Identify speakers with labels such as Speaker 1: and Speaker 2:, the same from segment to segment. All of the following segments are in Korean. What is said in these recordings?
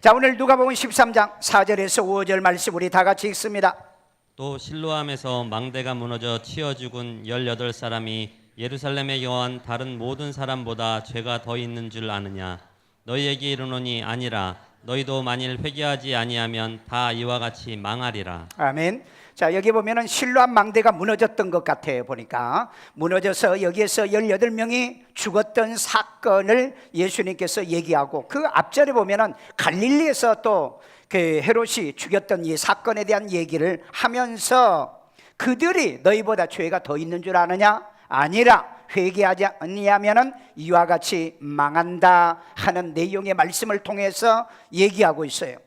Speaker 1: 자, 오늘 누가복음 13장 4절에서 5절 말씀 우리 다 같이 읽습니다.
Speaker 2: 또 실로암에서 망대가 무너져 치어 죽은 18사람이 예루살렘에 거한 다른 모든 사람보다 죄가 더 있는 줄 아느냐? 너희에게 이르노니 아니라. 너희도 만일 회개하지 아니하면 다 이와 같이 망하리라.
Speaker 1: 아멘. 자, 여기 보면은 실로암 망대가 무너졌던 것 같아요. 보니까 무너져서 여기에서 18명이 죽었던 사건을 예수님께서 얘기하고, 그 앞절에 보면은 갈릴리에서 또 그 헤롯이 죽였던 이 사건에 대한 얘기를 하면서 그들이 너희보다 죄가 더 있는 줄 아느냐? 아니라 회개하지 아니하면은 이와 같이 망한다 하는 내용의 말씀을 통해서 얘기하고 있어요.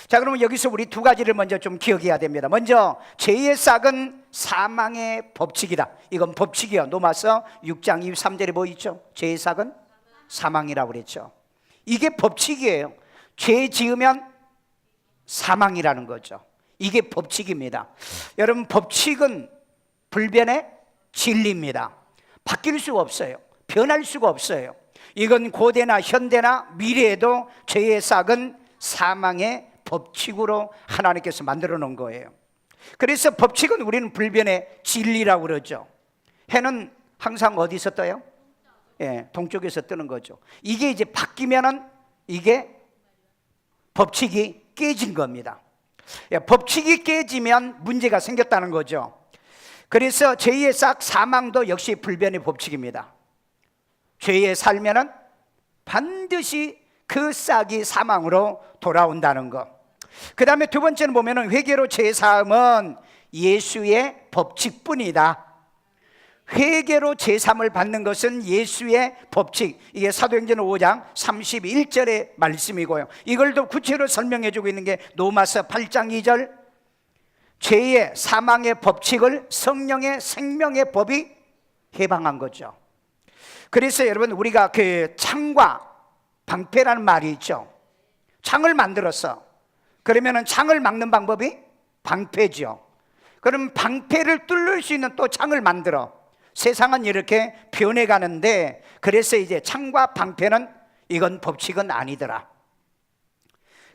Speaker 1: 자, 그러면 여기서 우리 두 가지를 먼저 좀 기억해야 됩니다. 먼저 죄의 싹은 사망의 법칙이다. 이건 법칙이요. 로마서 6장 23절에 뭐 있죠? 죄의 싹은 사망이라고 그랬죠. 이게 법칙이에요. 죄 지으면 사망이라는 거죠. 이게 법칙입니다. 여러분, 법칙은 불변의 진리입니다. 바뀔 수가 없어요. 변할 수가 없어요. 이건 고대나 현대나 미래에도 죄의 싹은 사망의 법칙으로 하나님께서 만들어 놓은 거예요. 그래서 법칙은 우리는 불변의 진리라고 그러죠. 해는 항상 어디서 떠요? 동쪽에서 뜨는 거죠. 이게 이제 바뀌면은 이게 법칙이 깨진 겁니다. 법칙이 깨지면 문제가 생겼다는 거죠. 그래서 죄의 싹 사망도 역시 불변의 법칙입니다. 죄에 살면은 반드시 그 싹이 사망으로 돌아온다는 것. 그 다음에 두 번째는 보면은 회개로 죄 사함은 예수의 법칙뿐이다. 회개로 죄 사함을 받는 것은 예수의 법칙. 이게 사도행전 5장 31절의 말씀이고요. 이걸 더 구체로 설명해 주고 있는 게 로마서 8장 2절. 죄의 사망의 법칙을 성령의 생명의 법이 해방한 거죠. 그래서 여러분, 우리가 그 창과 방패라는 말이 있죠. 창을 만들었어. 그러면은 창을 막는 방법이 방패죠. 그럼 방패를 뚫을 수 있는 또 창을 만들어. 세상은 이렇게 변해가는데, 그래서 이제 창과 방패는 이건 법칙은 아니더라.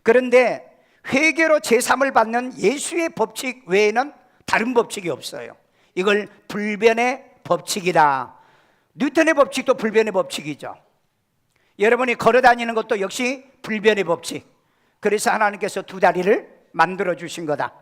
Speaker 1: 그런데 회개로 제삼을 받는 예수의 법칙 외에는 다른 법칙이 없어요. 이걸 불변의 법칙이다. 뉴턴의 법칙도 불변의 법칙이죠. 여러분이 걸어다니는 것도 역시 불변의 법칙. 그래서 하나님께서 두 다리를 만들어 주신 거다.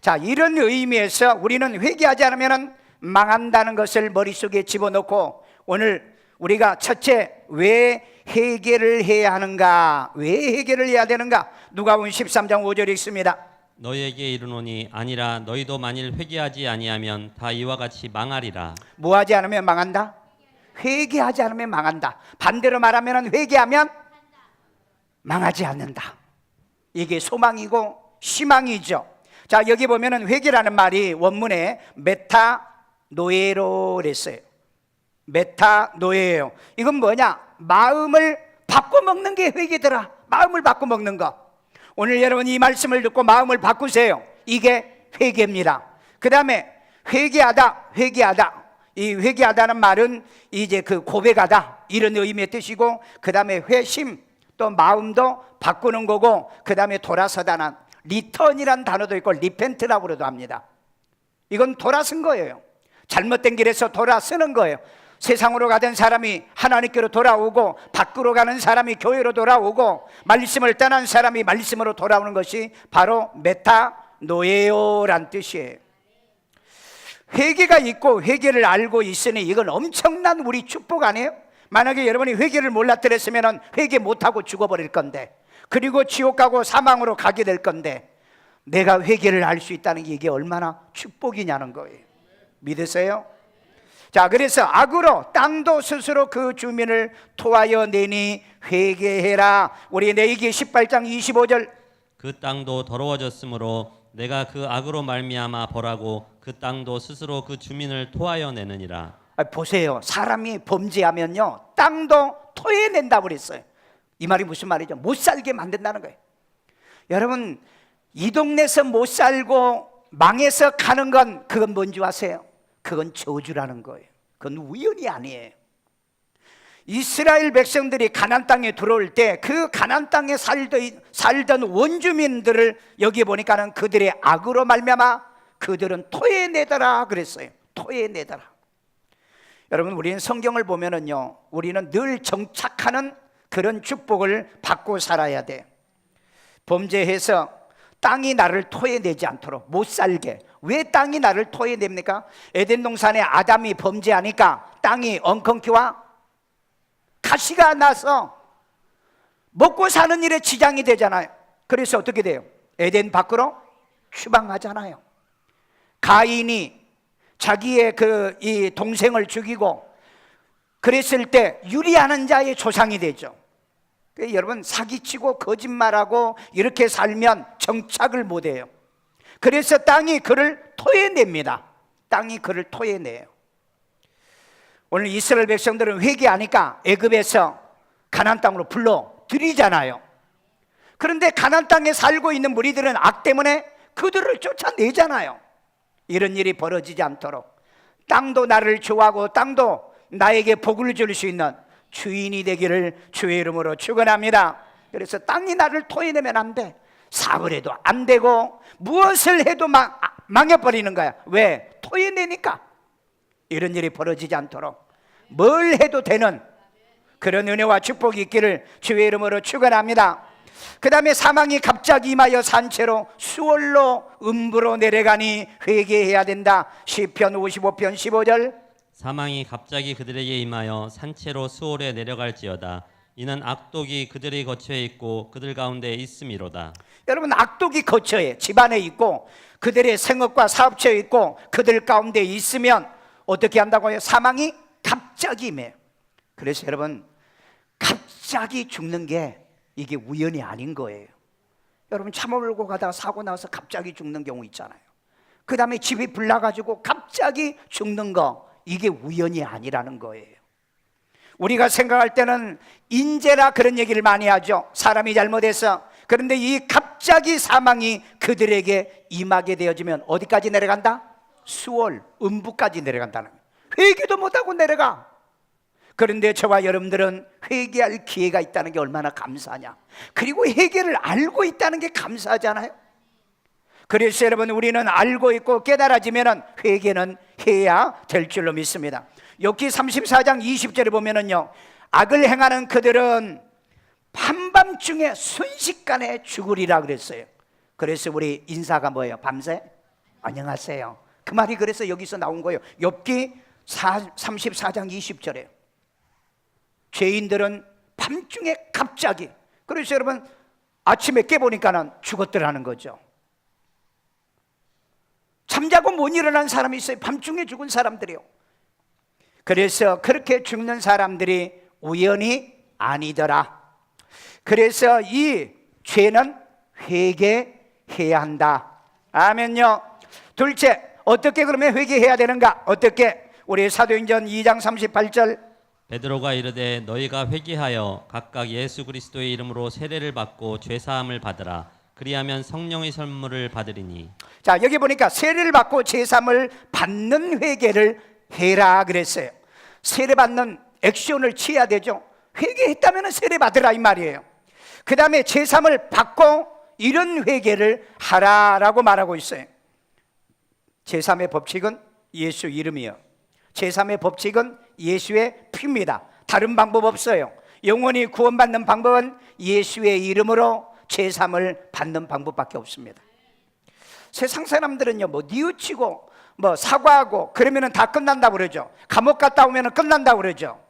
Speaker 1: 자, 이런 의미에서 우리는 회개하지 않으면 망한다는 것을 머릿속에 집어넣고, 오늘 우리가 첫째, 왜 회개를 해야 하는가? 왜 회개를 해야 되는가? 누가복음 13장 5절에 있습니다.
Speaker 2: 너희에게 이르노니 아니라. 너희도 만일 회개하지 아니하면 다 이와 같이 망하리라.
Speaker 1: 뭐 하지 않으면 망한다? 회개하지 않으면 망한다. 반대로 말하면 회개하면 망하지 않는다. 이게 소망이고 희망이죠. 자, 여기 보면은 회개라는 말이 원문에 메타노에로 그랬어요. 메타노에요. 이건 뭐냐? 마음을 바꿔먹는 게 회개더라. 마음을 바꿔먹는 거. 오늘 여러분 이 말씀을 듣고 마음을 바꾸세요. 이게 회개입니다. 그 다음에 회개하다. 이 회개하다는 말은 이제 그 고백하다 이런 의미의 뜻이고, 그 다음에 회심, 또 마음도 바꾸는 거고, 그 다음에 돌아서다는 리턴이란 단어도 있고 리펜트라고도 합니다. 이건 돌아선 거예요. 잘못된 길에서 돌아서는 거예요. 세상으로 가던 사람이 하나님께로 돌아오고, 밖으로 가는 사람이 교회로 돌아오고, 말씀을 떠난 사람이 말씀으로 돌아오는 것이 바로 메타노에오란 뜻이에요. 회개가 있고 회개를 알고 있으니 이건 엄청난 우리 축복 아니에요? 만약에 여러분이 회개를 몰랐더랬으면 회개 못하고 죽어버릴 건데, 그리고 지옥 가고 사망으로 가게 될 건데, 내가 회개를 할 수 있다는 게 이게 얼마나 축복이냐는 거예요. 믿으세요? 자, 그래서 악으로 땅도 스스로 그 주민을 토하여 내니 회개해라. 우리 레위기 18장 25절.
Speaker 2: 그 땅도 더러워졌으므로 내가 그 악으로 말미암아 벌하고 그 땅도 스스로 그 주민을 토하여 내느니라.
Speaker 1: 보세요. 사람이 범죄하면요, 땅도 토해낸다고 그랬어요. 이 말이 무슨 말이죠? 못 살게 만든다는 거예요. 여러분, 이 동네에서 못 살고 망해서 가는 건, 그건 뭔지 아세요? 그건 저주라는 거예요. 그건 우연이 아니에요. 이스라엘 백성들이 가나안 땅에 들어올 때 그 가나안 땅에 살던 원주민들을 여기 보니까는 그들의 악으로 말미암아 그들은 토해내더라 그랬어요. 토해내더라. 여러분, 우리는 성경을 보면은요, 우리는 늘 정착하는 그런 축복을 받고 살아야 돼. 범죄해서 땅이 나를 토해내지 않도록, 못 살게. 왜 땅이 나를 토해냅니까? 에덴 동산에 아담이 범죄하니까 땅이 엉겅퀴와 가시가 나서 먹고 사는 일에 지장이 되잖아요. 그래서 어떻게 돼요? 에덴 밖으로 추방하잖아요. 가인이 자기의 이 동생을 죽이고 그랬을 때 유리하는 자의 조상이 되죠. 여러분, 사기치고 거짓말하고 이렇게 살면 정착을 못해요. 그래서 땅이 그를 토해냅니다. 땅이 그를 토해내요. 오늘 이스라엘 백성들은 회개하니까 애굽에서 가나안 땅으로 불러들이잖아요. 그런데 가나안 땅에 살고 있는 무리들은 악 때문에 그들을 쫓아내잖아요. 이런 일이 벌어지지 않도록 땅도 나를 좋아하고 땅도 나에게 복을 줄 수 있는 주인이 되기를 주의 이름으로 축원합니다. 그래서 땅이 나를 토해내면 안 돼. 사업을 해도 안 되고 무엇을 해도 망해버리는 거야. 왜? 토해내니까. 이런 일이 벌어지지 않도록 뭘 해도 되는 그런 은혜와 축복이 있기를 주의 이름으로 축원합니다. 그 다음에 사망이 갑자기 임하여 산채로 수월로 음부로 내려가니 회개해야 된다. 시편 55편 15절.
Speaker 2: 사망이 갑자기 그들에게 임하여 산채로 수월에 내려갈지어다. 이는 악독이 그들의 거처에 있고 그들 가운데 있음이로다.
Speaker 1: 여러분, 악독이 거처에 집안에 있고 그들의 생업과 사업처에 있고 그들 가운데 있으면 어떻게 한다고요? 사망이 갑자기 임해요. 그래서 여러분, 갑자기 죽는 게 이게 우연이 아닌 거예요. 여러분, 차 몰고 가다가 사고 나서 갑자기 죽는 경우 있잖아요. 그 다음에 집이 불나가지고 갑자기 죽는 거, 이게 우연이 아니라는 거예요. 우리가 생각할 때는 인재라 그런 얘기를 많이 하죠. 사람이 잘못해서. 그런데 이 갑자기 사망이 그들에게 임하게 되어지면 어디까지 내려간다? 수월, 음부까지 내려간다는 거예요. 회개도 못하고 내려가. 그런데 저와 여러분들은 회개할 기회가 있다는 게 얼마나 감사하냐. 그리고 회개를 알고 있다는 게 감사하잖아요. 그래서 여러분, 우리는 알고 있고 깨달아지면 회개는 해야 될 줄로 믿습니다. 욥기 34장 20절에 보면은요, 악을 행하는 그들은 한밤중에 순식간에 죽으리라 그랬어요. 그래서 우리 인사가 뭐예요? 밤새 안녕하세요. 그 말이 그래서 여기서 나온 거예요. 욥기 34장 20절에 죄인들은 밤중에 갑자기, 그래서 여러분 아침에 깨보니까는 죽었더라는 거죠. 잠자고 못 일어난 사람이 있어요. 밤중에 죽은 사람들이요. 그래서 그렇게 죽는 사람들이 우연이 아니더라. 그래서 이 죄는 회개해야 한다. 아멘요. 둘째, 어떻게 그러면 회개해야 되는가? 어떻게? 우리 사도행전 2장 38절.
Speaker 2: 베드로가 이르되 너희가 회개하여 각각 예수 그리스도의 이름으로 세례를 받고 죄 사함을 받으라. 그리하면 성령의 선물을 받으리니. 자,
Speaker 1: 여기 보니까 세례를 받고 죄 사함을 받는 회개를 해라 그랬어요. 세례 받는 액션을 취해야 되죠. 회개했다면 세례 받으라 이 말이에요. 그 다음에 죄 사함을 받고 이런 회개를 하라라고 말하고 있어요. 죄 사함의 법칙은 예수 이름이요. 죄 사함의 법칙은 예수의 피입니다. 다른 방법 없어요. 영원히 구원받는 방법은 예수의 이름으로 죄 사함을 받는 방법밖에 없습니다. 세상 사람들은요, 뭐 뉘우치고 뭐 사과하고 그러면은 다 끝난다고 그러죠. 감옥 갔다 오면은 끝난다고 그러죠.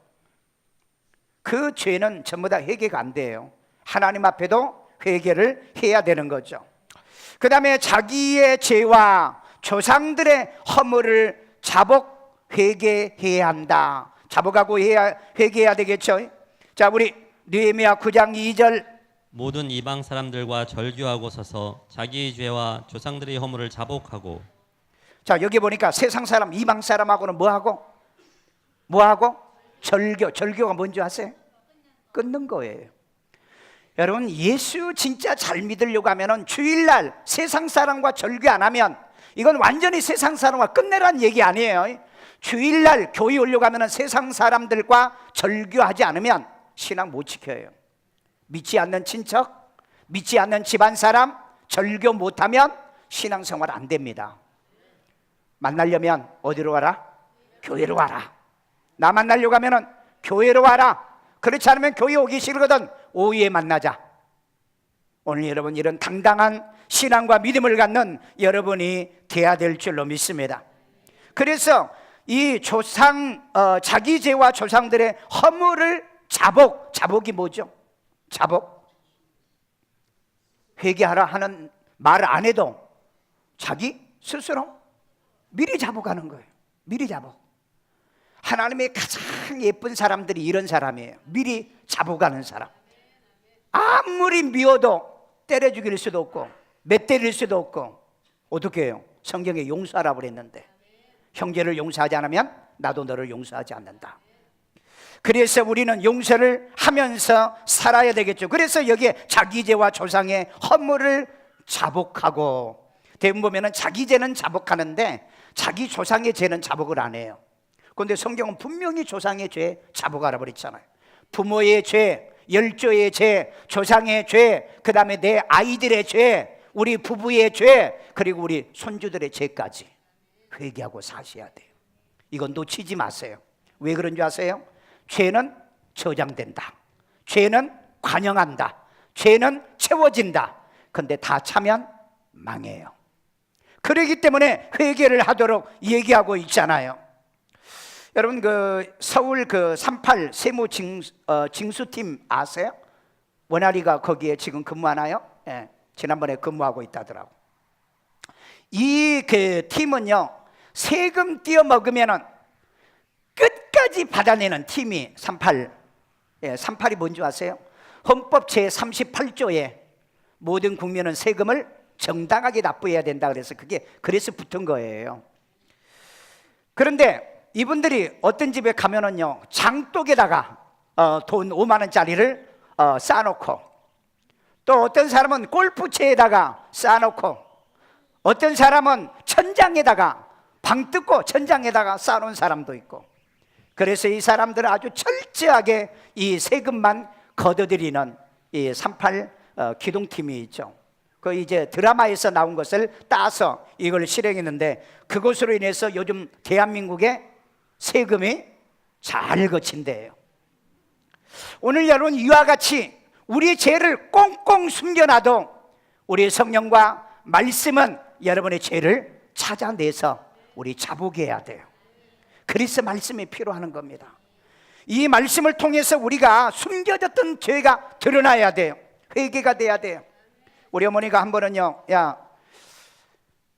Speaker 1: 그 죄는 전부 다 회개가 안 돼요. 하나님 앞에도 회개를 해야 되는 거죠. 그 다음에 자기의 죄와 조상들의 허물을 자복 회개해야 한다. 자복하고 회개해야 되겠죠. 자, 우리 느헤미야 9장 2절.
Speaker 2: 모든 이방 사람들과 절규하고 서서 자기의 죄와 조상들의 허물을 자복하고.
Speaker 1: 자, 여기 보니까 세상 사람, 이방 사람하고는 뭐하고? 절교가 뭔지 아세요? 끊는 거예요. 여러분, 예수 진짜 잘 믿으려고 하면은 주일날 세상 사람과 절교 안 하면 이건 완전히 세상 사람과 끝내란 얘기 아니에요. 주일날 교회 올려가면 세상 사람들과 절교하지 않으면 신앙 못 지켜요. 믿지 않는 친척, 믿지 않는 집안 사람 절교 못하면 신앙생활 안 됩니다. 만나려면 어디로 가라? 교회로 가라. 나 만나려고 하면 교회로 와라. 그렇지 않으면 교회 오기 싫거든. 오후에 만나자. 오늘 여러분 이런 당당한 신앙과 믿음을 갖는 여러분이 돼야 될 줄로 믿습니다. 그래서 이 조상, 자기 죄와 조상들의 허물을 자복이 뭐죠? 자복. 회개하라 하는 말 안 해도 자기 스스로 미리 자복하는 거예요. 미리 자복. 하나님의 가장 예쁜 사람들이 이런 사람이에요. 미리 자복하는 사람. 아무리 미워도 때려 죽일 수도 없고 몇 때릴 수도 없고 어떻게 해요? 성경에 용서하라고 그랬는데 형제를 용서하지 않으면 나도 너를 용서하지 않는다. 그래서 우리는 용서를 하면서 살아야 되겠죠. 그래서 여기에 자기 죄와 조상의 허물을 자복하고, 대부분 보면은 자기 죄는 자복하는데 자기 조상의 죄는 자복을 안 해요. 그런데 성경은 분명히 조상의 죄 자복하라 그랬잖아요. 부모의 죄, 열조의 죄, 조상의 죄, 그 다음에 내 아이들의 죄, 우리 부부의 죄, 그리고 우리 손주들의 죄까지 회개하고 사셔야 돼요. 이건 놓치지 마세요. 왜 그런 줄 아세요? 죄는 저장된다. 죄는 관영한다. 죄는 채워진다. 근데 다 차면 망해요. 그렇기 때문에 회개를 하도록 얘기하고 있잖아요. 여러분 그 서울 그 38 세무 징수팀 아세요? 원아리가 거기에 지금 근무하나요? 예, 지난번에 근무하고 있다더라고. 이 그 팀은요, 세금 띄어 먹으면은 끝까지 받아내는 팀이 38. 예, 38이 뭔지 아세요? 헌법 제38조에 모든 국민은 세금을 정당하게 납부해야 된다 그래서 그래서 붙은 거예요. 그런데 이분들이 어떤 집에 가면은요, 장독에다가 돈 5만 원짜리를 쌓아놓고, 또 어떤 사람은 골프채에다가 쌓아놓고, 어떤 사람은 천장에다가 방 뜯고 천장에다가 쌓아놓은 사람도 있고, 그래서 이 사람들은 아주 철저하게 이 세금만 걷어들이는 이 38 기동팀이 있죠. 그 이제 드라마에서 나온 것을 따서 이걸 실행했는데, 그것으로 인해서 요즘 대한민국의 세금이 잘 거친대요. 오늘 여러분 이와 같이 우리 죄를 꽁꽁 숨겨놔도 우리 성령과 말씀은 여러분의 죄를 찾아내서 우리 자복해야 돼요. 그래서 말씀이 필요한 겁니다. 이 말씀을 통해서 우리가 숨겨졌던 죄가 드러나야 돼요. 회개가 돼야 돼요. 우리 어머니가 한 번은요, 야,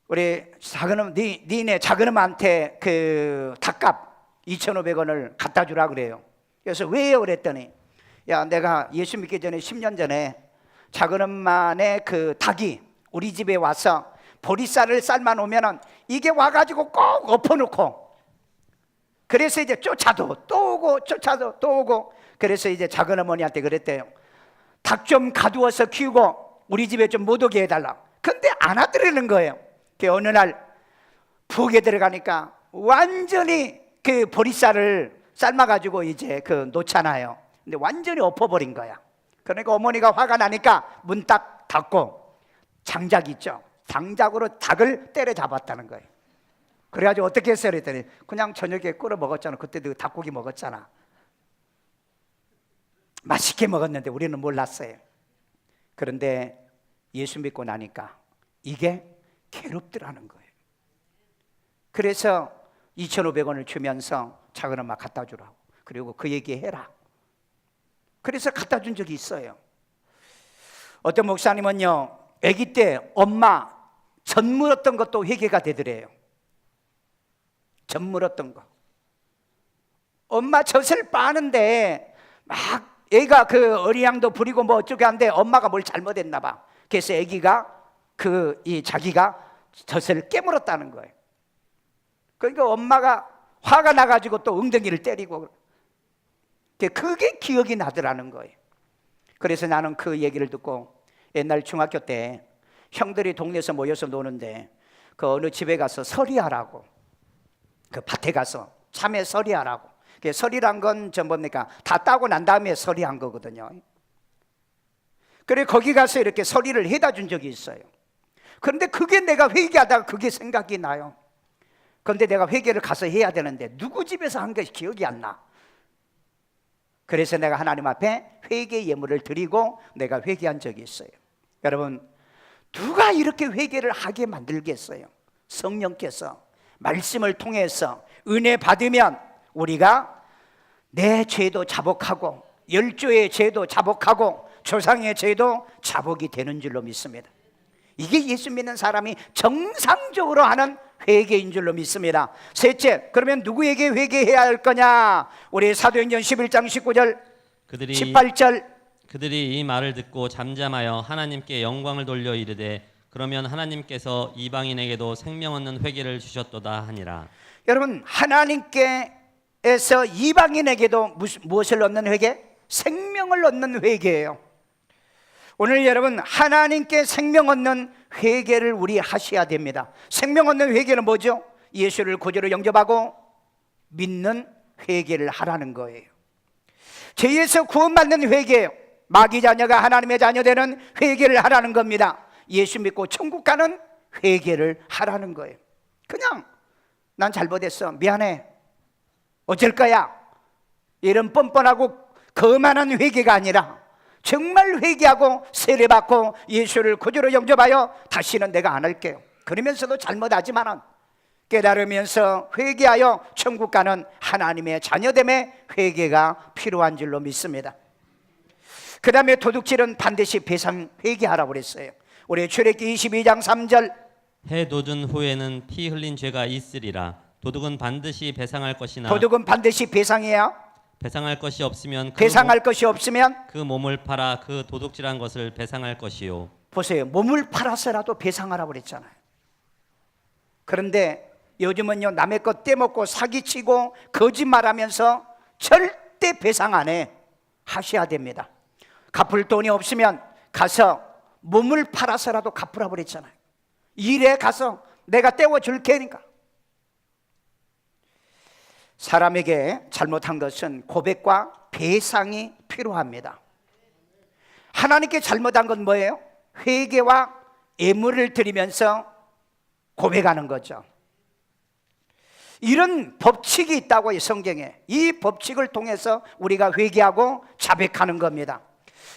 Speaker 1: 우리 작은엄, 니네 작은엄한테 그 닭값 2,500원을 갖다 주라 그래요. 그래서 왜요? 그랬더니, 야, 내가 예수 믿기 전에 10년 전에 작은엄만의 그 닭이 우리 집에 와서 보리쌀을 삶아 놓으면은 이게 와가지고 꼭 엎어놓고, 그래서 이제 쫓아도 또 오고 쫓아도 또 오고, 그래서 이제 작은어머니한테 그랬대요. 닭 좀 가두어서 키우고 우리 집에 좀 못 오게 해달라. 근데 안 하더라는 거예요. 그 어느 날 부엌에 들어가니까 완전히 그 보리쌀을 삶아가지고 이제 그 놓잖아요. 근데 완전히 엎어버린 거야. 그러니까 어머니가 화가 나니까 문 딱 닫고 장작 있죠, 장작으로 닭을 때려잡았다는 거예요. 그래가지고 어떻게 했어요? 그랬더니 그냥 저녁에 끓여 먹었잖아. 그때도 닭고기 먹었잖아. 맛있게 먹었는데 우리는 몰랐어요. 그런데 예수 믿고 나니까 이게 괴롭더라는 거예요. 그래서 2,500원을 주면서 작은엄마 갖다 주라고, 그리고 그 얘기 해라. 그래서 갖다 준 적이 있어요. 어떤 목사님은요, 아기 때 엄마 젖 물었던 것도 회개가 되더래요. 젖 물었던 거. 엄마 젖을 빠는데 막 애가 그 어리양도 부리고 뭐 어쩌게 한데 엄마가 뭘 잘못했나 봐. 그래서 아기가 자기가 젖을 깨물었다는 거예요. 그러니까 엄마가 화가 나가지고 또 엉덩이를 때리고, 그게 기억이 나더라는 거예요. 그래서 나는 그 얘기를 듣고 옛날 중학교 때 형들이 동네에서 모여서 노는데 그 어느 집에 가서 서리하라고, 그 밭에 가서 참외 서리하라고. 서리란 건 뭡니까? 다 따고 난 다음에 서리한 거거든요. 그래 거기 가서 이렇게 서리를 해다 준 적이 있어요. 그런데 그게 내가 회개하다가 그게 생각이 나요. 그런데 내가 회개를 가서 해야 되는데 누구 집에서 한 것이 기억이 안 나. 그래서 내가 하나님 앞에 회개 예물을 드리고 내가 회개한 적이 있어요. 여러분, 누가 이렇게 회개를 하게 만들겠어요? 성령께서 말씀을 통해서 은혜 받으면 우리가 내 죄도 자복하고 열조의 죄도 자복하고 조상의 죄도 자복이 되는 줄로 믿습니다. 이게 예수 믿는 사람이 정상적으로 하는 회개인 줄로 믿습니다. 셋째, 그러면 누구에게 회개해야 할 거냐? 우리 사도행전 11장 19절 18절
Speaker 2: 그들이 이 말을 듣고 잠잠하여 하나님께 영광을 돌려 이르되 그러면 하나님께서 이방인에게도 생명 얻는 회개를 주셨도다 하니라.
Speaker 1: 여러분, 하나님께서 이방인에게도 무엇을 얻는 회개? 생명을 얻는 회개예요. 오늘 여러분, 하나님께 생명 얻는 회개를 우리 하셔야 됩니다. 생명 얻는 회개는 뭐죠? 예수를 구주로 영접하고 믿는 회개를 하라는 거예요. 죄에서 구원받는 회개예요. 마귀 자녀가 하나님의 자녀 되는 회개를 하라는 겁니다. 예수 믿고 천국 가는 회개를 하라는 거예요. 그냥 난 잘못했어, 미안해, 어쩔 거야, 이런 뻔뻔하고 거만한 회개가 아니라 정말 회개하고 세례받고 예수를 구주로 영접하여 다시는 내가 안 할게요. 그러면서도 잘못하지만 깨달으면서 회개하여 천국 가는 하나님의 자녀됨의 회개가 필요한 줄로 믿습니다. 그 다음에 도둑질은 반드시 배상 회개하라고 그랬어요. 우리 출애굽기 22장 3절
Speaker 2: 해 돋은 후에는 피 흘린 죄가 있으리라. 도둑은 반드시 배상할 것이나
Speaker 1: 도둑은 반드시 배상해야
Speaker 2: 배상할 것이 없으면
Speaker 1: 배상할 것이 없으면
Speaker 2: 그 몸을 팔아 그 도둑질한 것을 배상할 것이요.
Speaker 1: 보세요, 몸을 팔아서라도 배상하라고 그랬잖아요. 그런데 요즘은요, 남의 것 떼먹고 사기치고 거짓말하면서 절대 배상 안 해. 하셔야 됩니다. 갚을 돈이 없으면 가서 몸을 팔아서라도 갚으라고 그랬잖아요. 일에 가서 내가 떼어줄 테니까. 사람에게 잘못한 것은 고백과 배상이 필요합니다. 하나님께 잘못한 건 뭐예요? 회개와 예물을 드리면서 고백하는 거죠. 이런 법칙이 있다고, 성경에. 이 법칙을 통해서 우리가 회개하고 자백하는 겁니다.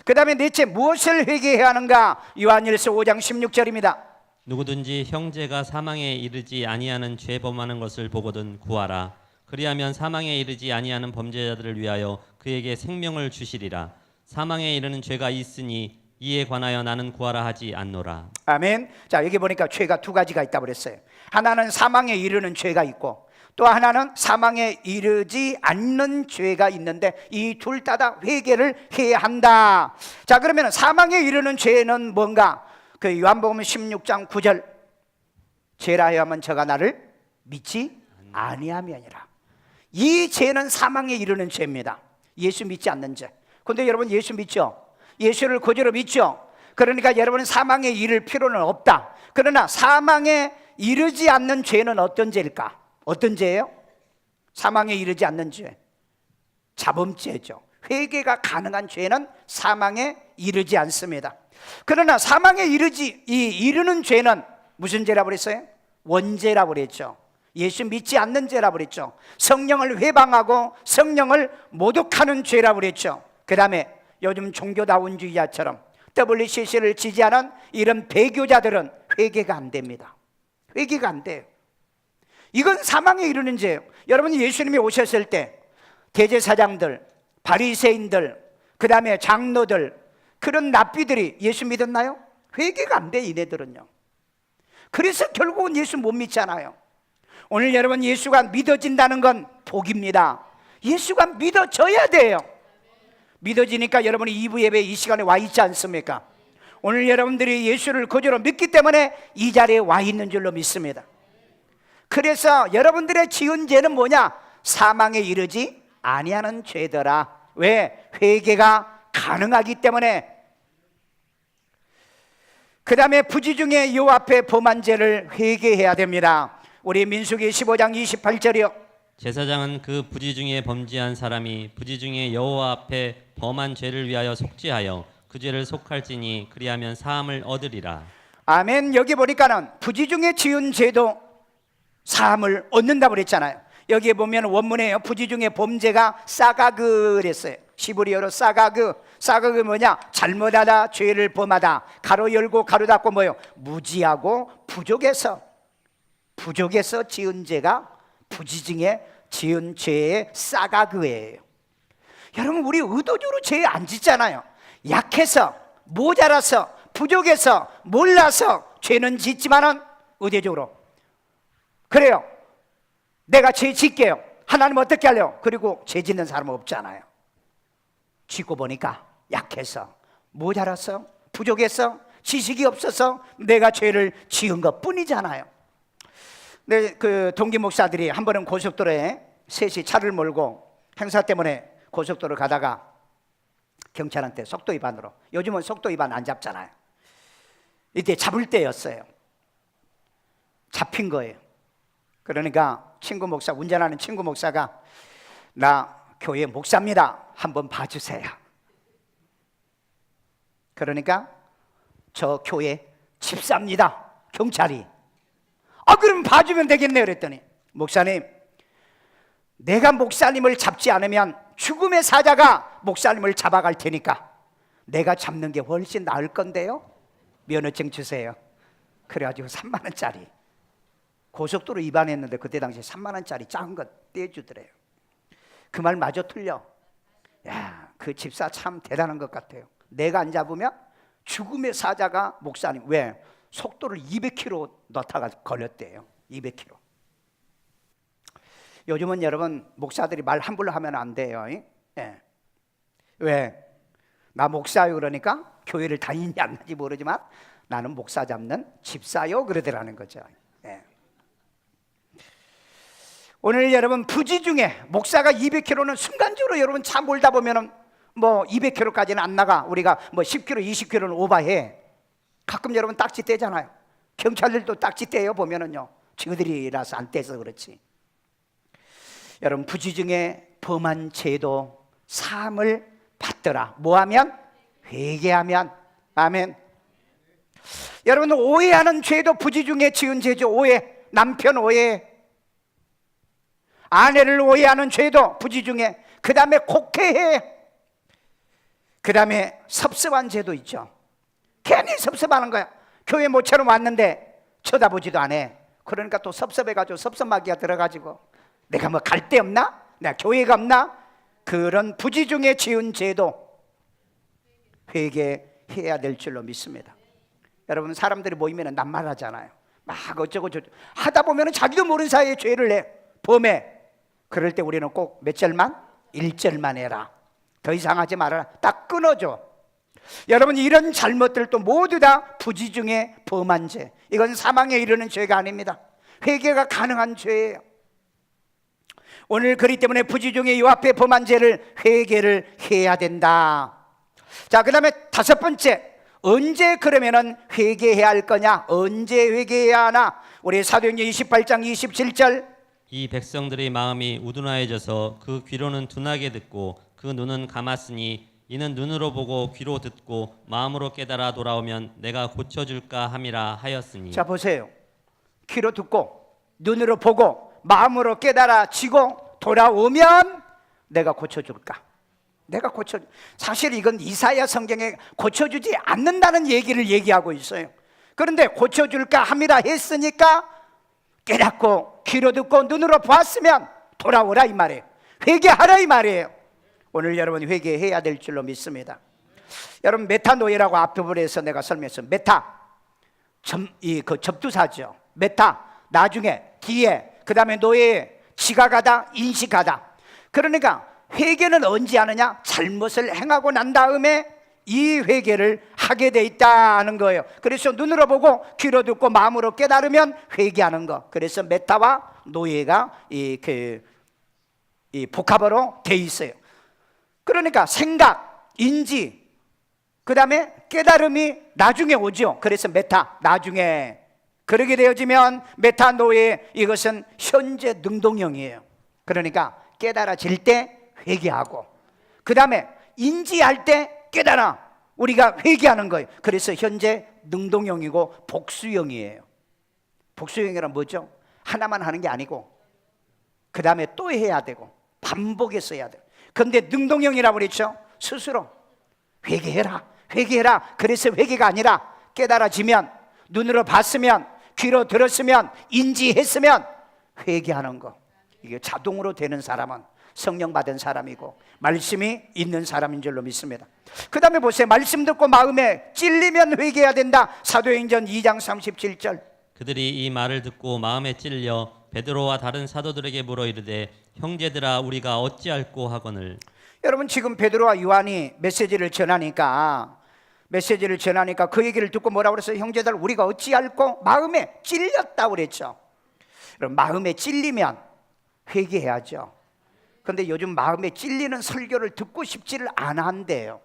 Speaker 1: 그 다음에 넷째, 무엇을 회개해야 하는가? 요한일서 5장 16절입니다.
Speaker 2: 누구든지 형제가 사망에 이르지 아니하는 죄 범하는 것을 보거든 구하라. 그리하면 사망에 이르지 아니하는 범죄자들을 위하여 그에게 생명을 주시리라. 사망에 이르는 죄가 있으니 이에 관하여 나는 구하라 하지 않노라.
Speaker 1: 아멘. 자, 여기 보니까 죄가 두 가지가 있다고 그랬어요. 하나는 사망에 이르는 죄가 있고 또 하나는 사망에 이르지 않는 죄가 있는데 이 둘 다 회개를 해야 한다. 자, 그러면 사망에 이르는 죄는 뭔가? 그 요한복음 16장 9절 죄라 하여면 저가 나를 믿지 아니하면이라. 이 죄는 사망에 이르는 죄입니다. 예수 믿지 않는 죄. 그런데 여러분, 예수 믿죠? 예수를 구주로 믿죠? 그러니까 여러분은 사망에 이를 필요는 없다. 그러나 사망에 이르지 않는 죄는 어떤 죄일까? 어떤 죄예요? 사망에 이르지 않는 죄, 자범죄죠. 회개가 가능한 죄는 사망에 이르지 않습니다. 그러나 사망에 이르는 죄는 무슨 죄라고 그랬어요? 원죄라고 그랬죠. 예수 믿지 않는 죄라고 그랬죠. 성령을 회방하고 성령을 모독하는 죄라고 그랬죠. 그 다음에 요즘 종교다운주의자처럼 WCC를 지지하는 이런 배교자들은 회개가 안 됩니다. 회개가 안 돼요. 이건 사망에 이르는 죄예요. 여러분이 예수님이 오셨을 때 대제사장들, 바리새인들, 그 다음에 장로들, 그런 납비들이 예수 믿었나요? 회개가 안 돼, 이네들은요. 그래서 결국은 예수 못 믿잖아요. 오늘 여러분, 예수가 믿어진다는 건 복입니다. 예수가 믿어져야 돼요. 믿어지니까 여러분이 2부 예배 이 시간에 와 있지 않습니까? 오늘 여러분들이 예수를 구주로 믿기 때문에 이 자리에 와 있는 줄로 믿습니다. 그래서 여러분들의 지은 죄는 뭐냐? 사망에 이르지 아니하는 죄더라. 왜? 회개가 가능하기 때문에. 그 다음에 부지 중에 요 앞에 범한 죄를 회개해야 됩니다. 우리 민수기 15장 28절이요.
Speaker 2: 제사장은 그 부지 중에 범죄한 사람이 부지 중에 여호와 앞에 범한 죄를 위하여 속죄하여 그 죄를 속할지니 그리하면 사함을 얻으리라.
Speaker 1: 아멘. 여기 보니까는 부지 중에 지은 죄도 사함을 얻는다고 그랬잖아요. 여기에 보면 원문에요. 부지 중에 범죄가 싸가그랬어요. 시브리어로 싸가그 뭐냐? 잘못하다, 죄를 범하다. 가로 열고 가로 닫고 뭐요? 무지하고 부족해서 지은 죄가 부지 중에 지은 죄의 싸가그예요. 여러분, 우리 의도적으로 죄 안 짓잖아요. 약해서, 모자라서, 부족해서, 몰라서 죄는 짓지만은 의도적으로 그래요. 내가 죄 짓게요. 하나님 어떻게 하려고? 그리고 죄 짓는 사람은 없잖아요. 짓고 보니까 약해서, 모자라서, 부족해서, 지식이 없어서 내가 죄를 지은 것 뿐이잖아요. 네, 그 동기 목사들이 한 번은 고속도로에 셋이 차를 몰고 행사 때문에 고속도로 가다가 경찰한테 속도 위반으로, 요즘은 속도 위반 안 잡잖아요. 이때 잡을 때였어요. 잡힌 거예요. 그러니까 운전하는 친구 목사가 나 교회 목사입니다. 한번 봐주세요. 그러니까 저 교회 집사입니다. 경찰이. 그럼 봐주면 되겠네요. 그랬더니 목사님, 내가 목사님을 잡지 않으면 죽음의 사자가 목사님을 잡아갈 테니까 내가 잡는 게 훨씬 나을 건데요. 면허증 주세요. 그래가지고 3만 원짜리 고속도로 위반했는데 그때 당시에 3만 원짜리 작은 거 떼주더래요. 그 말 마저 틀려. 야, 그 집사 참 대단한 것 같아요. 내가 안 잡으면 죽음의 사자가 목사님. 왜? 속도를 200km 넣다가 걸렸대요. 200km. 요즘은 여러분 목사들이 말 함부로 하면 안 돼요. 예. 왜? 나 목사요 그러니까 교회를 다니는지 안 다니는지 모르지만 나는 목사 잡는 집사요 그러더라는 거죠. 예. 오늘 여러분 부지 중에 목사가 200km는 순간적으로 여러분 차 몰다 보면은 뭐 200km까지는 안 나가. 우리가 뭐 10km, 20km는 오버해. 가끔 여러분 딱지 떼잖아요. 경찰들도 딱지 떼요 보면은요. 지그들이라서 안 떼서 그렇지. 여러분 부지 중에 범한 죄도 사함을 받더라. 뭐하면? 회개하면. 아멘. 여러분 오해하는 죄도 부지 중에 지은 죄죠. 오해. 남편 오해, 아내를 오해하는 죄도 부지 중에. 그 다음에 곡해해. 그 다음에 섭섭한 죄도 있죠. 괜히 섭섭하는 거야. 교회 모처럼 왔는데 쳐다보지도 않아. 그러니까 또 섭섭해가지고 섭섭마귀가 들어가지고 내가 뭐 갈 데 없나? 내가 교회가 없나? 그런 부지 중에 지은 죄도 회개해야 될 줄로 믿습니다. 여러분 사람들이 모이면 낱말하잖아요. 막 어쩌고 저쩌고 하다 보면 자기도 모르는 사이에 죄를 해. 범해. 그럴 때 우리는 꼭 몇 절만? 1절만 해라. 더 이상 하지 말아라. 딱 끊어줘. 여러분 이런 잘못들도 모두 다 부지 중에 범한 죄. 이건 사망에 이르는 죄가 아닙니다. 회개가 가능한 죄예요. 오늘 그렇기 때문에 부지 중에 요 앞에 범한 죄를 회개를 해야 된다. 자, 그 다음에 다섯 번째, 언제 그러면은 회개해야 할 거냐? 언제 회개해야 하나? 우리 사도행전 28장 27절.
Speaker 2: 이 백성들의 마음이 우둔하여져서 그 귀로는 둔하게 듣고 그 눈은 감았으니 이는 눈으로 보고 귀로 듣고 마음으로 깨달아 돌아오면 내가 고쳐줄까 함이라 하였으니.
Speaker 1: 자 보세요. 귀로 듣고 눈으로 보고 마음으로 깨달아지고 돌아오면 내가 고쳐줄까? 내가 고쳐. 사실 이건 이사야 성경에 고쳐주지 않는다는 얘기를 얘기하고 있어요. 그런데 고쳐줄까 함이라 했으니까 깨닫고 귀로 듣고 눈으로 보았으면 돌아오라 이 말이에요. 회개하라 이 말이에요. 오늘 여러분 회개해야 될 줄로 믿습니다. 여러분 메타노이라고 앞부분에서 내가 설명했어요. 메타 그 접두사죠. 메타 나중에 뒤에 그 다음에 노예 지각하다 인식하다. 그러니까 회개는 언제 하느냐? 잘못을 행하고 난 다음에 이 회개를 하게 돼 있다는 거예요. 그래서 눈으로 보고 귀로 듣고 마음으로 깨달으면 회개하는 거. 그래서 메타와 노예가 이 복합어로 돼 있어요. 그러니까 생각, 인지, 그 다음에 깨달음이 나중에 오죠. 그래서 메타 나중에. 그렇게 되어지면 메타노에 이것은 현재 능동형이에요. 그러니까 깨달아질 때 회개하고, 그 다음에 인지할 때 깨달아 우리가 회개하는 거예요. 그래서 현재 능동형이고 복수형이에요. 복수형이란 뭐죠? 하나만 하는 게 아니고 그 다음에 또 해야 되고 반복해서 해야 돼요. 그런데 능동형이라고 그랬죠. 스스로 회개해라, 회개해라. 그래서 회개가 아니라 깨달아지면, 눈으로 봤으면, 귀로 들었으면, 인지했으면 회개하는 거. 이게 자동으로 되는 사람은 성령 받은 사람이고 말씀이 있는 사람인 줄로 믿습니다. 그 다음에 보세요. 말씀 듣고 마음에 찔리면 회개해야 된다. 사도행전 2장 37절.
Speaker 2: 그들이 이 말을 듣고 마음에 찔려 베드로와 다른 사도들에게 물어 이르되 형제들아 우리가 어찌할꼬 하거늘.
Speaker 1: 여러분, 지금 베드로와 요한이 메시지를 전하니까 그 얘기를 듣고 뭐라고 그랬어요? 형제들 우리가 어찌할꼬? 마음에 찔렸다고 그랬죠. 여러분, 마음에 찔리면 회개해야죠. 그런데 요즘 마음에 찔리는 설교를 듣고 싶지를 않아 한대요.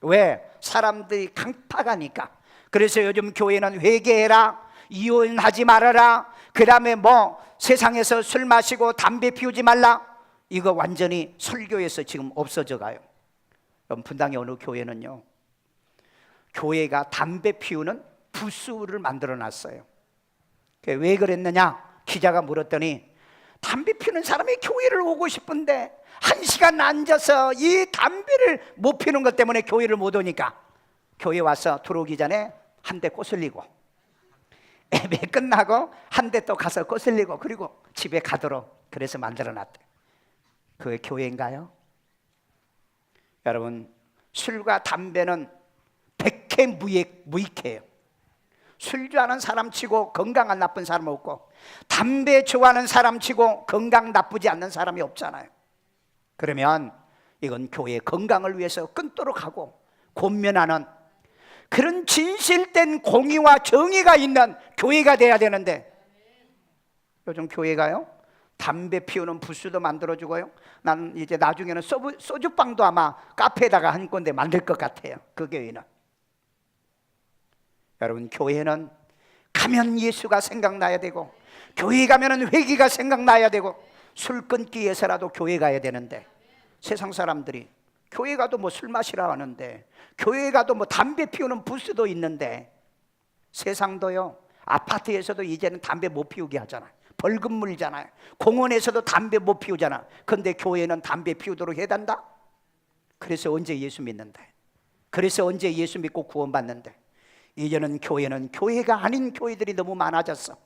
Speaker 1: 왜? 사람들이 강팍하니까. 그래서 요즘 교회는 회개해라, 이혼하지 말아라, 그 다음에 세상에서 술 마시고 담배 피우지 말라, 이거 완전히 설교에서 지금 없어져 가요. 분당의 어느 교회는요, 교회가 담배 피우는 부스를 만들어 놨어요. 왜 그랬느냐? 기자가 물었더니 담배 피우는 사람이 교회를 오고 싶은데 1시간 앉아서 이 담배를 못 피우는 것 때문에 교회를 못 오니까 교회 와서 들어오기 전에 한 대 꼬슬리고, 예배 끝나고 한 대 또 가서 꼬슬리고, 그리고 집에 가도록 그래서 만들어 놨대. 그게 교회인가요? 여러분, 술과 담배는 백해 무익해요. 술 좋아하는 사람 치고 건강한 나쁜 사람 없고, 담배 좋아하는 사람 치고 건강 나쁘지 않는 사람이 없잖아요. 그러면 이건 교회의 건강을 위해서 끊도록 하고 권면하는 그런 진실된 공의와 정의가 있는 교회가 돼야 되는데, 요즘 교회가요, 담배 피우는 부스도 만들어주고요, 나는 이제 나중에는 소주방도 아마 카페에다가 한 건데 만들 것 같아요. 그 교회는. 여러분, 교회는 가면 예수가 생각나야 되고, 교회 가면은 회개가 생각나야 되고, 술 끊기 위해서라도 교회 가야 되는데, 세상 사람들이 교회 가도 술 마시라 하는데, 교회 가도 담배 피우는 부스도 있는데, 세상도요, 아파트에서도 이제는 담배 못 피우게 하잖아요. 벌금 물잖아요. 공원에서도 담배 못 피우잖아. 근데 교회는 담배 피우도록 해단다? 그래서 언제 예수 믿는데? 그래서 언제 예수 믿고 구원받는데? 이제는 교회는 교회가 아닌 교회들이 너무 많아졌어.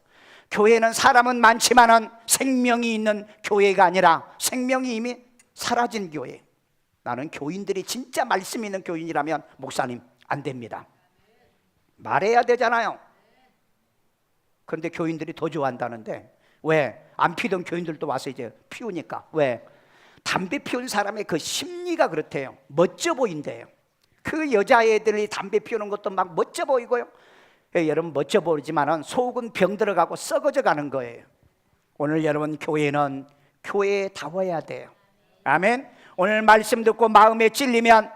Speaker 1: 교회는 사람은 많지만은 생명이 있는 교회가 아니라 생명이 이미 사라진 교회. 나는 교인들이 진짜 말씀 있는 교인이라면 목사님 안 됩니다. 말해야 되잖아요. 그런데 교인들이 더 좋아한다는데, 왜? 안 피던 교인들도 와서 이제 피우니까. 왜? 담배 피운 사람의 그 심리가 그렇대요. 멋져 보인대요. 그 여자애들이 담배 피우는 것도 막 멋져 보이고요, 여러분 멋져 보이지만은 속은 병 들어가고 썩어져 가는 거예요. 오늘 여러분, 교회는 교회다워야 돼요. 아멘. 오늘 말씀 듣고 마음에 찔리면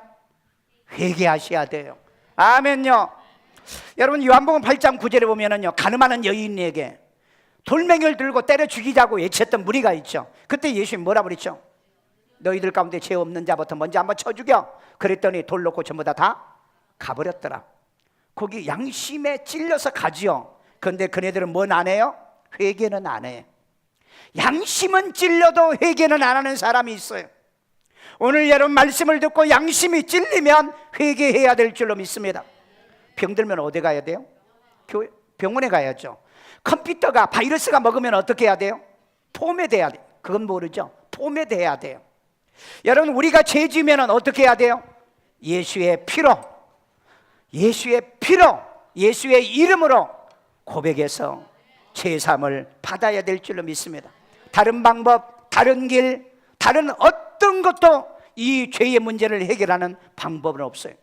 Speaker 1: 회개하셔야 돼요. 아멘요. 여러분, 요한복음 8장 9절에 보면은요, 가늠하는 여인에게 돌멩이를 들고 때려 죽이자고 외쳤던 무리가 있죠. 그때 예수님 뭐라 그랬죠? 너희들 가운데 죄 없는 자부터 먼저 한번 쳐 죽여. 그랬더니 돌 놓고 전부 다 가버렸더라. 거기 양심에 찔려서 가지요. 그런데 그네들은 뭔 안 해요? 회개는 안 해. 양심은 찔려도 회개는 안 하는 사람이 있어요. 오늘 여러분 말씀을 듣고 양심이 찔리면 회개해야 될 줄로 믿습니다. 병들면 어디 가야 돼요? 병원에 가야죠. 컴퓨터가 바이러스가 먹으면 어떻게 해야 돼요? 포맷돼야 돼요. 그건 모르죠? 포맷돼야 돼요. 여러분, 우리가 죄 지으면 어떻게 해야 돼요? 예수의 피로, 예수의 이름으로 고백해서 죄사함을 받아야 될 줄로 믿습니다. 다른 방법, 다른 길, 다른 어떤 것도 이 죄의 문제를 해결하는 방법은 없어요.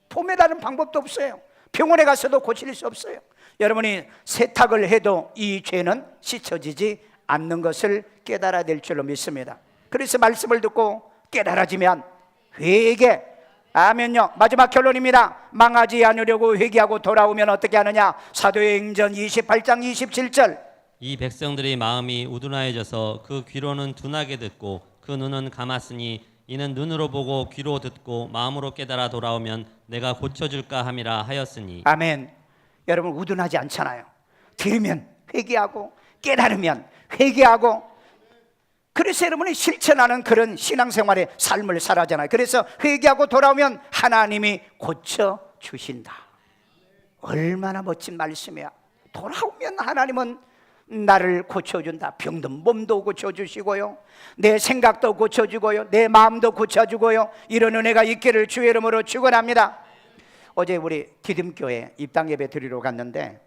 Speaker 1: 포맷하는 방법도 없어요. 병원에 가서도 고칠 수 없어요. 여러분이 세탁을 해도 이 죄는 씻어지지 않는 것을 깨달아야 될 줄로 믿습니다. 그래서 말씀을 듣고 깨달아지면 회개, 아멘요. 마지막 결론입니다. 망하지 않으려고 회개하고 돌아오면 어떻게 하느냐? 사도행전 28장 27절.
Speaker 2: 이 백성들의 마음이 우둔하여져서 그 귀로는 둔하게 듣고 그 눈은 감았으니 이는 눈으로 보고 귀로 듣고 마음으로 깨달아 돌아오면 내가 고쳐줄까 함이라 하였으니.
Speaker 1: 아멘. 여러분 우둔하지 않잖아요. 들으면 회개하고 깨달으면 회개하고, 그래서 여러분이 실천하는 그런 신앙생활의 삶을 살아잖아요. 그래서 회개하고 돌아오면 하나님이 고쳐주신다. 얼마나 멋진 말씀이야. 돌아오면 하나님은 나를 고쳐준다. 병든 몸도 고쳐주시고요, 내 생각도 고쳐주고요, 내 마음도 고쳐주고요. 이런 은혜가 있기를 주의 이름으로 축원합니다. 어제 우리 디딤교회 입당예배 드리러 갔는데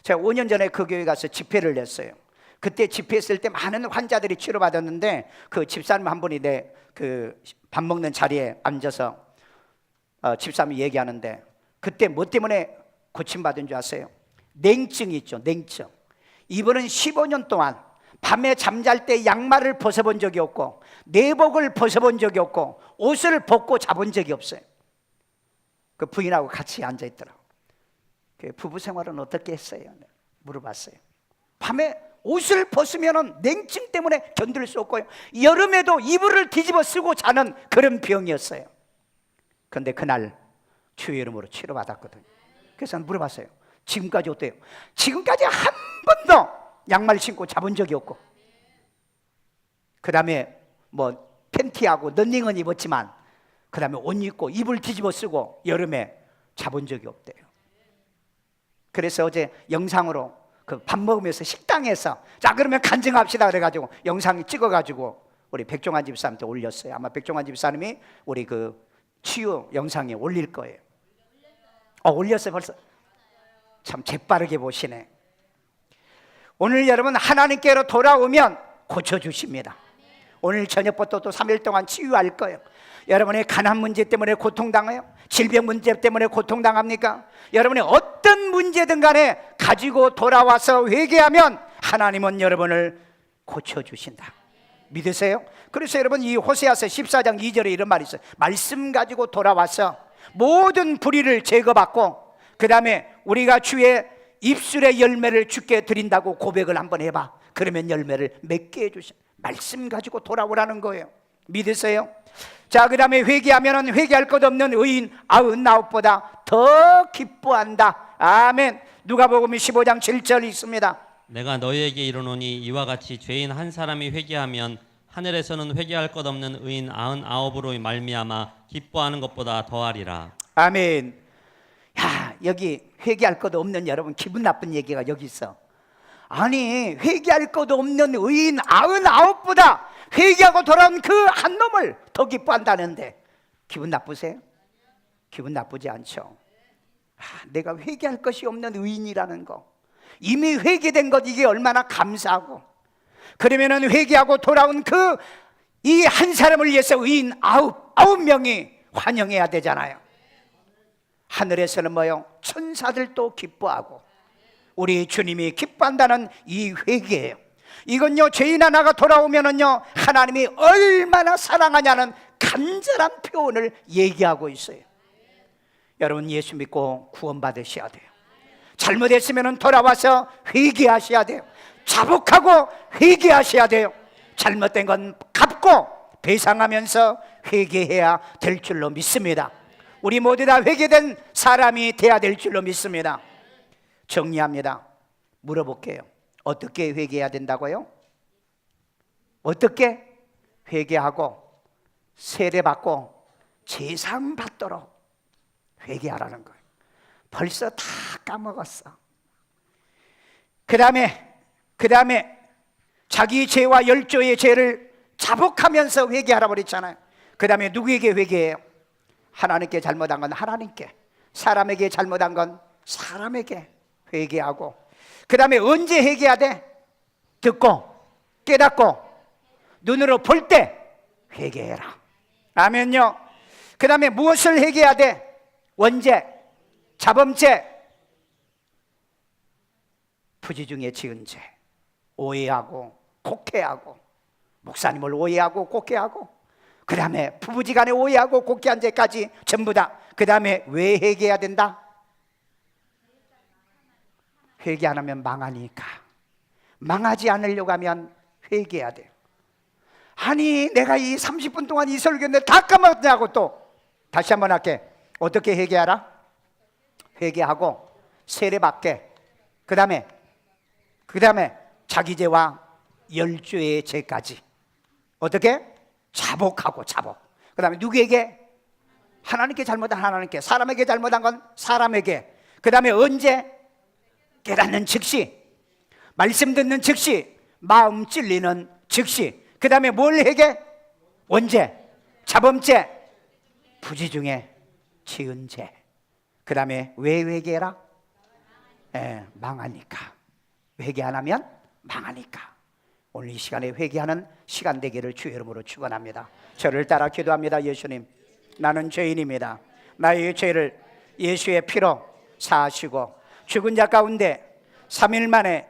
Speaker 1: 제가 5년 전에 그 교회 가서 집회를 냈어요. 그때 집회했을 때 많은 환자들이 치료받았는데 그 집사님 한 분이 내 그 밥 먹는 자리에 앉아서 집사님이 얘기하는데 그때 뭐 때문에 고침받은 줄 아세요? 냉증이 있죠. 냉증. 이분은 15년 동안 밤에 잠잘 때 양말을 벗어본 적이 없고 내복을 벗어본 적이 없고 옷을 벗고 자본 적이 없어요. 그 부인하고 같이 앉아있더라고요. 그 부부 생활은 어떻게 했어요? 물어봤어요. 밤에 옷을 벗으면 냉증 때문에 견딜 수 없고요, 여름에도 이불을 뒤집어 쓰고 자는 그런 병이었어요. 그런데 그날 주의 이름으로 치료받았거든요. 그래서 물어봤어요. 지금까지 어때요? 지금까지 한 번도 양말 신고 자본 적이 없고, 그 다음에 뭐 팬티하고 런닝은 입었지만 그 다음에 옷 입고 이불 뒤집어 쓰고 여름에 자본 적이 없대요. 그래서 어제 영상으로 그 밥 먹으면서 식당에서 자 그러면 간증합시다 그래가지고 영상 찍어가지고 우리 백종환 집사님한테 올렸어요. 아마 백종환 집사님이 우리 그 치유 영상에 올릴 거예요. 올렸어요 벌써? 참 재빠르게 보시네. 오늘 여러분 하나님께로 돌아오면 고쳐주십니다. 오늘 저녁부터 또 3일 동안 치유할 거예요. 여러분의 가난 문제 때문에 고통당해요? 질병 문제 때문에 고통당합니까? 여러분의 어떤 문제든 간에 가지고 돌아와서 회개하면 하나님은 여러분을 고쳐주신다. 믿으세요? 그래서 여러분 이 호세아서 14장 2절에 이런 말이 있어요. 말씀 가지고 돌아와서 모든 불의를 제거받고 그 다음에 우리가 주의 입술의 열매를 주께 드린다고 고백을 한번 해봐. 그러면 열매를 맺게 해주셔. 말씀 가지고 돌아오라는 거예요. 믿으세요? 자, 그 다음에 회개하면 회개할 것 없는 의인 99보다 더 기뻐한다. 아멘. 누가복음 15장 7절 있습니다.
Speaker 2: 내가 너희에게 이르노니 이와 같이 죄인 한 사람이 회개하면 하늘에서는 회개할 것 없는 의인 99으로 말미암아 기뻐하는 것보다 더하리라.
Speaker 1: 아멘. 야, 여기 회개할 것 없는 여러분 기분 나쁜 얘기가 여기 있어. 아니 회개할 것 없는 의인 99보다 회개하고 돌아온 그 한 놈을 더 기뻐한다는데 기분 나쁘세요? 기분 나쁘지 않죠. 내가 회개할 것이 없는 의인이라는 거, 이미 회개된 것, 이게 얼마나 감사하고, 그러면은 회개하고 돌아온 그 이 한 사람을 위해서 의인 99명이 환영해야 되잖아요. 하늘에서는 뭐요? 천사들도 기뻐하고 우리 주님이 기뻐한다는 이 회개예요. 이건요 죄인 하나가 돌아오면은요 하나님이 얼마나 사랑하냐는 간절한 표현을 얘기하고 있어요. 여러분 예수 믿고 구원받으셔야 돼요. 잘못했으면 돌아와서 회개하셔야 돼요. 자복하고 회개하셔야 돼요. 잘못된 건 갚고 배상하면서 회개해야 될 줄로 믿습니다. 우리 모두 다 회개된 사람이 돼야 될 줄로 믿습니다. 정리합니다. 물어볼게요. 어떻게 회개해야 된다고요? 어떻게? 회개하고 세례받고 제상 받도록 회개하라는 거예요. 벌써 다 까먹었어. 그 다음에 자기 죄와 열조의 죄를 자복하면서 회개하라고 그랬잖아요. 그 다음에 누구에게 회개해요? 하나님께 잘못한 건 하나님께, 사람에게 잘못한 건 사람에게 회개하고, 그 다음에 언제 회개해야 돼? 듣고 깨닫고 눈으로 볼 때 회개해라. 아멘요. 그 다음에 무엇을 회개해야 돼? 원죄, 자범죄, 부지 중에 지은 죄, 오해하고 곡해하고, 목사님을 오해하고 곡해하고, 그 다음에 부부지간에 오해하고 곡해한 죄까지 전부 다. 그 다음에 왜 회개해야 된다? 회개 안 하면 망하니까. 망하지 않으려고 하면 회개해야 돼요. 아니 내가 이 30분 동안 이 설교인데 다 까먹었냐고. 또 다시 한번 할게. 어떻게 회개하라? 회개하고 세례받게. 그 다음에 자기 죄와 열조의 죄까지 어떻게? 자복하고 자복. 그 다음에 누구에게? 하나님께 잘못한 하나님께, 사람에게 잘못한 건 사람에게. 그 다음에 언제? 깨닫는 즉시, 말씀 듣는 즉시, 마음 찔리는 즉시. 그 다음에 뭘 회개? 언제? 자범죄, 부지 중에 지은 죄. 그 다음에 왜 회개해라? 망하니까. 회개 안 하면 망하니까. 오늘 이 시간에 회개하는 시간 되기를 주의 이름으로 축원합니다. 저를 따라 기도합니다. 예수님, 나는 죄인입니다. 나의 죄를 예수의 피로 사하시고 죽은 자 가운데 3일 만에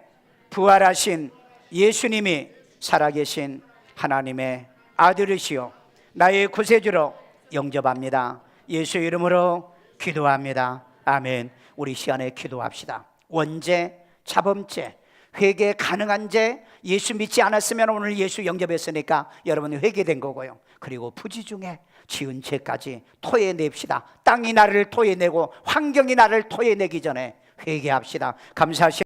Speaker 1: 부활하신 예수님이 살아계신 하나님의 아들이시요 나의 구세주로 영접합니다. 예수 이름으로 기도합니다. 아멘. 우리 시간에 기도합시다. 원죄, 자범죄, 회개 가능한 죄, 예수 믿지 않았으면 오늘 예수 영접했으니까 여러분이 회개된 거고요. 그리고 부지 중에 지은 죄까지 토해냅시다. 땅이 나를 토해내고 환경이 나를 토해내기 전에 회개합시다. 감사하시